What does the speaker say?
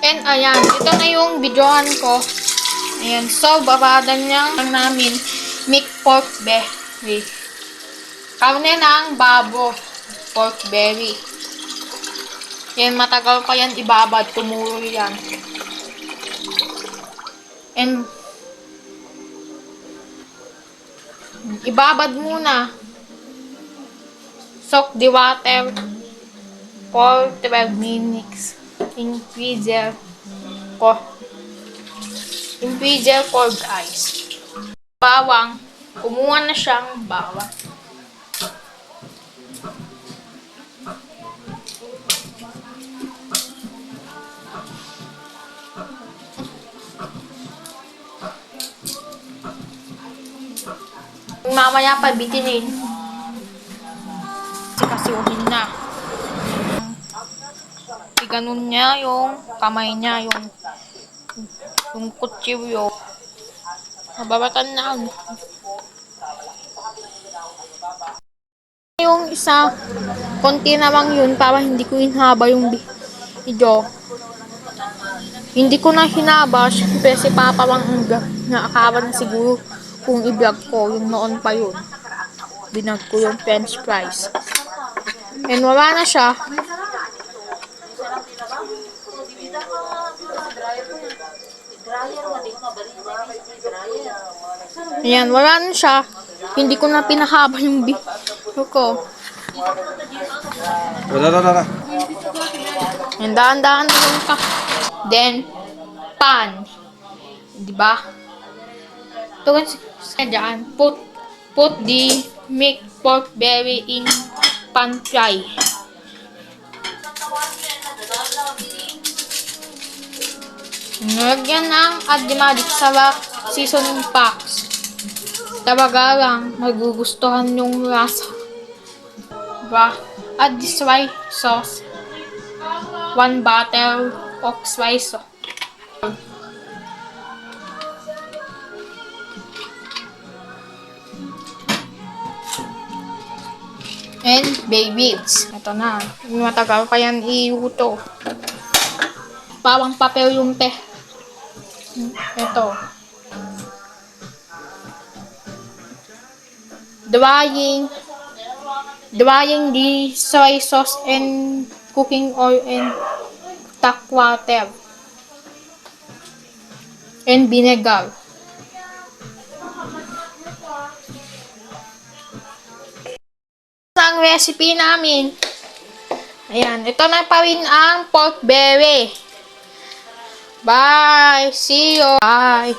And ayan, ito na yung videohan ko. Ayan, so babadan niya lang namin meat pork belly. Karne ng babo, pork belly. Yan, matagal pa yan ibabad, tumulo yan. And ibabad muna. Soak the water for 12 minutes in freezer for guys. Bawang, kumuha na siyang bawang. Mamaya pa bitinin. Sikasuhin na. Iganon niya yung kamay niya, yung kutsilyo. Mababatan na. Yung isa, konti na lang yun para hindi ko hinaba yung video. Hindi ko na hinaba, syempre si Papa lang nakakaba na siguro kung i-vlog ko, yung noon pa yun. Binag ko yung french fries. And wala na siya. Ayan, wala na siya. Hindi ko na pinahaba yung video ko. Ayan, daan-daan na yung then, pan. Diba? Ito kasi dyan, put the meat pork belly in pan fry. Nalagyan ng Addimatic sa seasoning packs. Talaga lang, magugustuhan yung lasa. Diba? Add the soy sauce. 1 bottle of soy sauce. And bay leaves. Ito na. Matagal pa yan iuto. Pawang papel yung ito. Drying the soy sauce and cooking oil and tap water. And vinegar. Ang recipe namin. Ayan, ito na pa rin ang pork belly. Bye! See you! Bye!